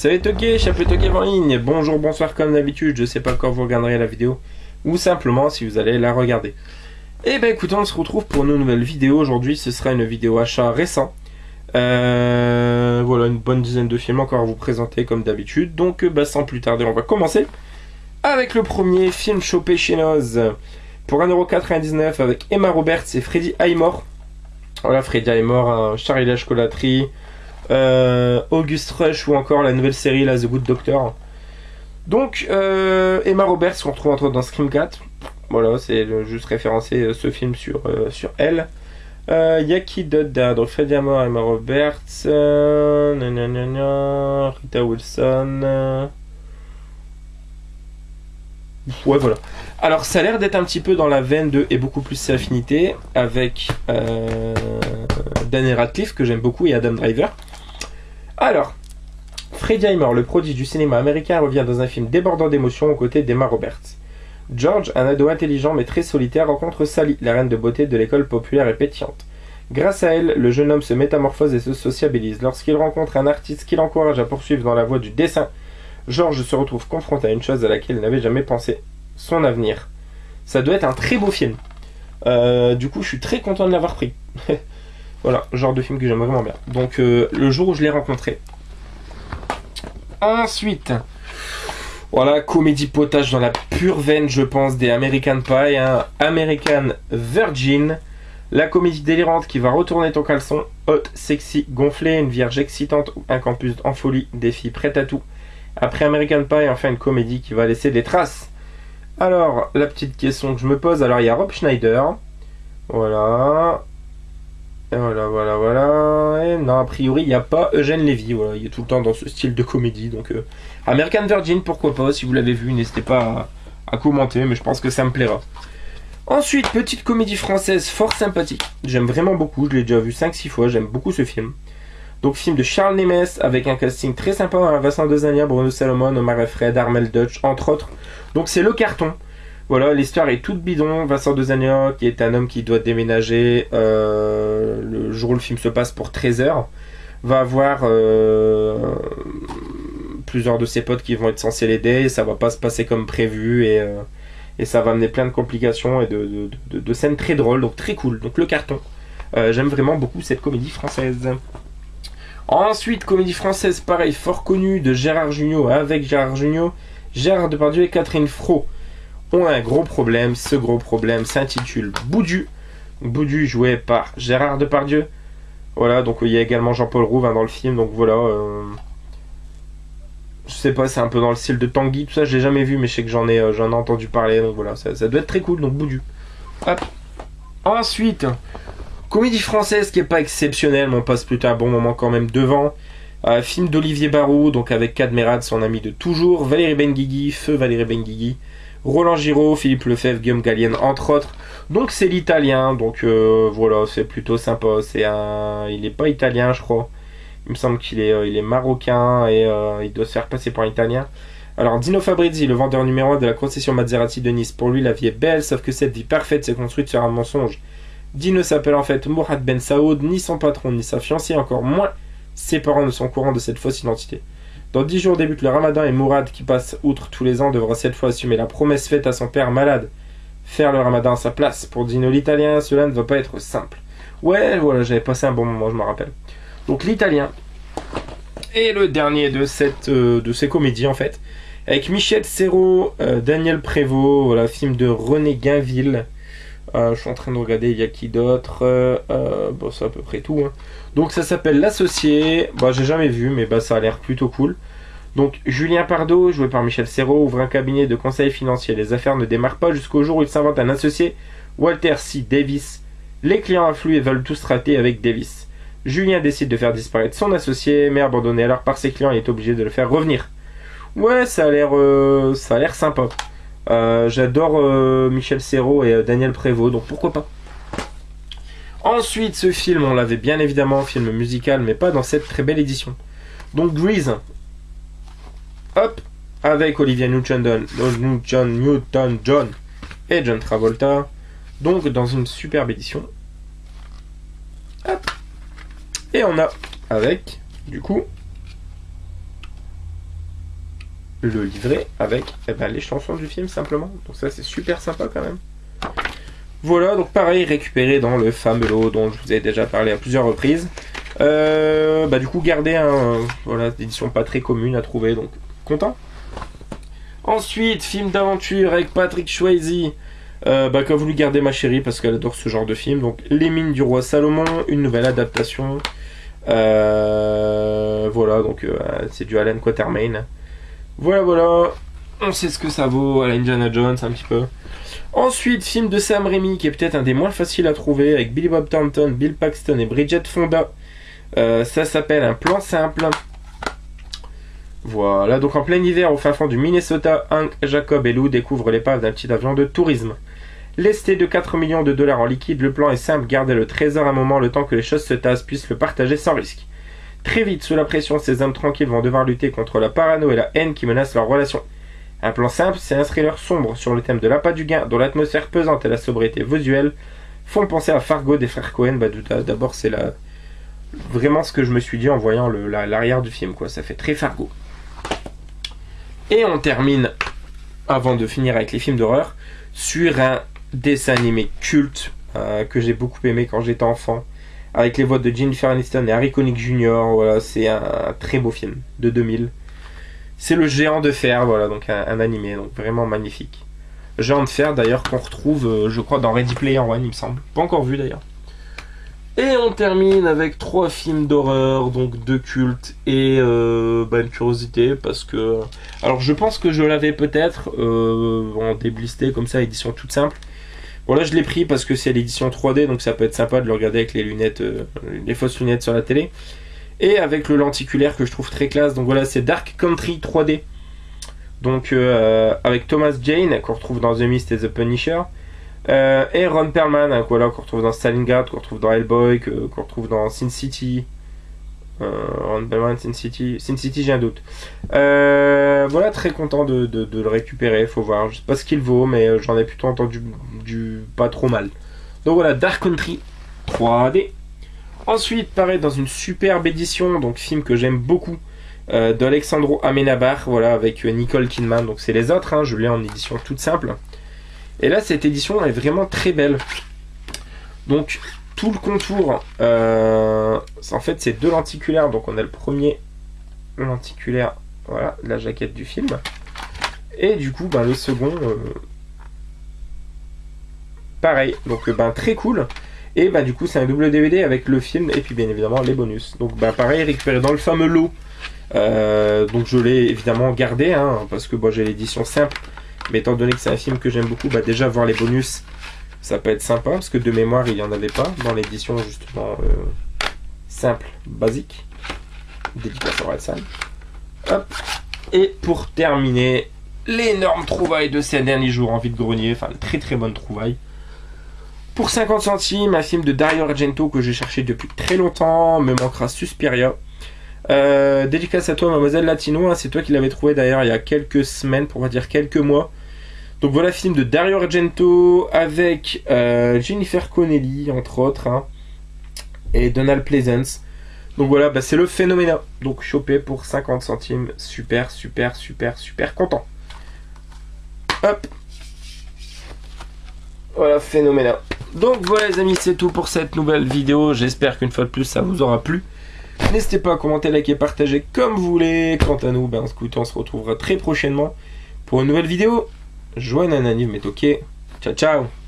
Salut Toké, Chapeau Toké en ligne. Bonjour, bonsoir comme d'habitude, je sais pas quand vous regarderez la vidéo ou simplement si vous allez la regarder. Et ben écoutez, on se retrouve pour une nouvelle vidéo. Aujourd'hui ce sera une vidéo achat récent. Voilà, une bonne dizaine de films encore à vous présenter comme d'habitude. Donc sans plus tarder, on va commencer avec le premier film chopé chez Noz pour 1,99€ avec Emma Roberts et Freddie Highmore. Voilà, Freddie Highmore, Charlie la chocolaterie, August Rush ou encore la nouvelle série là, The Good Doctor. Donc Emma Roberts qu'on retrouve entre autres dans Scream 4. Voilà, c'est juste référencé ce film sur elle. Il y a qui d'autre derrière? Donc Freddie Highmore, Emma Roberts, Rita Wilson. Ouais, voilà. Alors ça a l'air d'être un petit peu dans la veine de Et beaucoup plus ses affinités avec Daniel Radcliffe que j'aime beaucoup et Adam Driver. Alors, Freddie Highmore, le prodige du cinéma américain, revient dans un film débordant d'émotions aux côtés d'Emma Roberts. George, un ado intelligent mais très solitaire, rencontre Sally, la reine de beauté de l'école populaire et pétillante. Grâce à elle, le jeune homme se métamorphose et se sociabilise. Lorsqu'il rencontre un artiste qui l'encourage à poursuivre dans la voie du dessin, George se retrouve confronté à une chose à laquelle il n'avait jamais pensé, son avenir. Ça doit être un très beau film. Du coup, je suis très content de l'avoir pris. Voilà, genre de film que j'aime vraiment bien. Donc, le jour où je l'ai rencontré. Ensuite, voilà, comédie potage dans la pure veine, je pense, des American Pie, hein. American Virgin, la comédie délirante qui va retourner ton caleçon, hot, sexy, gonflé, une vierge excitante ou un campus en folie, des filles prêtes à tout. Après American Pie, enfin une comédie qui va laisser des traces. Alors, la petite question que je me pose, alors il y a Rob Schneider, voilà, et voilà, et non, a priori il n'y a pas Eugène Levy, voilà, il est tout le temps dans ce style de comédie, donc American Virgin, pourquoi pas, si vous l'avez vu, n'hésitez pas à commenter, mais je pense que ça me plaira. Ensuite, petite comédie française fort sympathique, j'aime vraiment beaucoup, je l'ai déjà vu 5-6 fois, j'aime beaucoup ce film. Donc film de Charles Nemes avec un casting très sympa, hein, Vincent Dezania, Bruno Salomon, Omar Efred, Armel Dutch, entre autres. Donc c'est le carton. Voilà, l'histoire est toute bidon. Vincent Dezania, qui est un homme qui doit déménager le jour où le film se passe pour 13 heures, va avoir plusieurs de ses potes qui vont être censés l'aider. Et ça va pas se passer comme prévu et ça va amener plein de complications et de scènes très drôles, donc très cool. Donc le carton. J'aime vraiment beaucoup cette comédie française. Ensuite, comédie française, pareil, fort connue, de Gérard Jugnot, avec Gérard Jugnot, Gérard Depardieu et Catherine Fro ont un gros problème. Ce gros problème s'intitule Boudu. Boudu joué par Gérard Depardieu. Voilà, donc il y a également Jean-Paul Rouve dans le film, donc voilà. Je sais pas, c'est un peu dans le style de Tanguy, tout ça, je l'ai jamais vu, mais je sais que j'en ai entendu parler, donc voilà, ça doit être très cool, donc Boudu. Hop. Ensuite, comédie française qui est pas exceptionnelle, mais on passe plutôt un bon moment quand même devant. Film d'Olivier Barrault, donc avec Cadmerade, son ami de toujours, Valérie Benguigui, feu Valérie Benguigui, Roland Giraud, Philippe Lefebvre, Guillaume Gallienne, entre autres. Donc c'est l'italien, donc voilà, c'est plutôt sympa. Il est pas italien, je crois. Il me semble qu'il est marocain et il doit se faire passer pour un italien. Alors Dino Fabrizi, le vendeur numéro 1 de la concession Maserati de Nice. Pour lui, la vie est belle, sauf que cette vie parfaite s'est construite sur un mensonge. Dino s'appelle en fait Mourad Ben Saoud, ni son patron, ni sa fiancée, encore moins ses parents ne sont au courant de cette fausse identité. Dans 10 jours débute le Ramadan et Mourad, qui passe outre tous les ans, devra cette fois assumer la promesse faite à son père malade. Faire le Ramadan à sa place. Pour Dino l'italien, cela ne va pas être simple. Ouais, voilà, j'avais passé un bon moment, je me rappelle. Donc l'italien. Et le dernier de ces comédies en fait. Avec Michel Serrault, Daniel Prévost, voilà, film de René Gainville. Je suis en train de regarder, il y a qui d'autre. Bon, c'est à peu près tout. Hein. Donc ça s'appelle L'Associé. Bah, j'ai jamais vu, mais bah, ça a l'air plutôt cool. Donc Julien Pardo, joué par Michel Serrault, ouvre un cabinet de conseil financier. Les affaires ne démarrent pas jusqu'au jour où il s'invente un associé, Walter C. Davis. Les clients affluent et veulent tous traiter avec Davis. Julien décide de faire disparaître son associé, mais abandonné alors par ses clients, il est obligé de le faire revenir. Ouais, ça a l'air sympa. J'adore Michel Serrault et Daniel Prévost, donc pourquoi pas. Ensuite, ce film, on l'avait bien évidemment, film musical, mais pas dans cette très belle édition. Donc Grease, hop, avec Olivia Newton-John et John Travolta, donc dans une superbe édition. Hop. Et on a avec, du coup, le livret avec les chansons du film simplement. Donc ça c'est super sympa quand même. Voilà, donc pareil, récupéré dans le fameux lot dont je vous ai déjà parlé à plusieurs reprises. Du coup gardé voilà, édition pas très commune à trouver, donc content. Ensuite, film d'aventure avec Patrick Swayze, qu'a voulu garder ma chérie parce qu'elle adore ce genre de film. Donc Les Mines du Roi Salomon, une nouvelle adaptation. Voilà, donc c'est du Alan Quatermain. Voilà, on sait ce que ça vaut à la Indiana Jones un petit peu. Ensuite, film de Sam Raimi qui est peut-être un des moins faciles à trouver avec Billy Bob Thornton, Bill Paxton et Bridget Fonda. Ça s'appelle Un plan simple. Voilà, donc en plein hiver au fin fond du Minnesota, Hank, Jacob et Lou découvrent l'épave d'un petit avion de tourisme. Lesté de 4 millions de dollars en liquide, le plan est simple, garder le trésor un moment le temps que les choses se tassent puissent le partager sans risque. Très vite, sous la pression, ces hommes tranquilles vont devoir lutter contre la parano et la haine qui menacent leur relation. Un plan simple, c'est un thriller sombre sur le thème de l'appât du gain, dont l'atmosphère pesante et la sobriété visuelle font penser à Fargo des frères Coen. D'abord, c'est vraiment ce que je me suis dit en voyant l'arrière du film, quoi. Ça fait très Fargo. Et on termine, avant de finir avec les films d'horreur, sur un dessin animé culte que j'ai beaucoup aimé quand j'étais enfant, avec les voix de Jennifer Aniston et Harry Connick Jr. Voilà, c'est un très beau film de 2000. C'est Le Géant de Fer, voilà, donc un animé, donc vraiment magnifique. Géant de Fer d'ailleurs qu'on retrouve, je crois, dans Ready Player One, il me semble. Pas encore vu d'ailleurs. Et on termine avec 3 films d'horreur, donc 2 cultes et une curiosité parce que... Alors je pense que je l'avais peut-être en déblisté comme ça, édition toute simple. Bon là je l'ai pris parce que c'est l'édition 3D, donc ça peut être sympa de le regarder avec les lunettes, les fausses lunettes sur la télé. Et avec le lenticulaire que je trouve très classe, donc voilà c'est Dark Country 3D. Donc avec Thomas Jane qu'on retrouve dans The Mist et The Punisher. Et Ron Perlman, voilà, qu'on retrouve dans Stalingrad, qu'on retrouve dans Hellboy, qu'on retrouve dans Sin City. Ron Perlman, Sin City, j'ai un doute. Voilà, très content de le récupérer, faut voir. Je sais pas ce qu'il vaut, mais j'en ai plutôt entendu du pas trop mal. Donc voilà, Dark Country 3D. Ensuite, pareil, dans une superbe édition, donc film que j'aime beaucoup, d'Alexandro Amenabar, voilà, avec Nicole Kidman. Donc c'est les autres, je l'ai en édition toute simple. Et là, cette édition est vraiment très belle. Donc, tout le contour, en fait, c'est 2 lenticulaires. Donc, on a le premier lenticulaire, voilà, la jaquette du film. Et du coup, le second, pareil. Donc, très cool. Et du coup, c'est un double DVD avec le film et puis bien évidemment les bonus. Donc, pareil, récupéré dans le fameux lot. Donc, je l'ai évidemment gardé, parce que j'ai l'édition simple. Mais étant donné que c'est un film que j'aime beaucoup, déjà voir les bonus, ça peut être sympa, parce que de mémoire, il n'y en avait pas dans l'édition justement simple, basique. Dédicace à Red Sam. Hop. Et pour terminer, l'énorme trouvaille de ces derniers jours en vide-grenier, enfin une très très bonne trouvaille. Pour 50 centimes, un film de Dario Argento que j'ai cherché depuis très longtemps, me manquera Suspiria. Dédicace à toi Mademoiselle Latino, c'est toi qui l'avais trouvé d'ailleurs il y a quelques semaines, pour pas dire quelques mois. Donc voilà, film de Dario Argento avec Jennifer Connelly entre autres, et Donald Pleasence. Donc voilà, c'est le Phénoména, donc chopé pour 50 centimes, super content. Hop, voilà, Phénoména. Donc voilà les amis, c'est tout pour cette nouvelle vidéo, j'espère qu'une fois de plus ça vous aura plu. N'hésitez pas à commenter, liker, partager comme vous voulez. Quant à nous, on se retrouvera très prochainement pour une nouvelle vidéo. Joanne Ananiv, mais ok. Ciao ciao.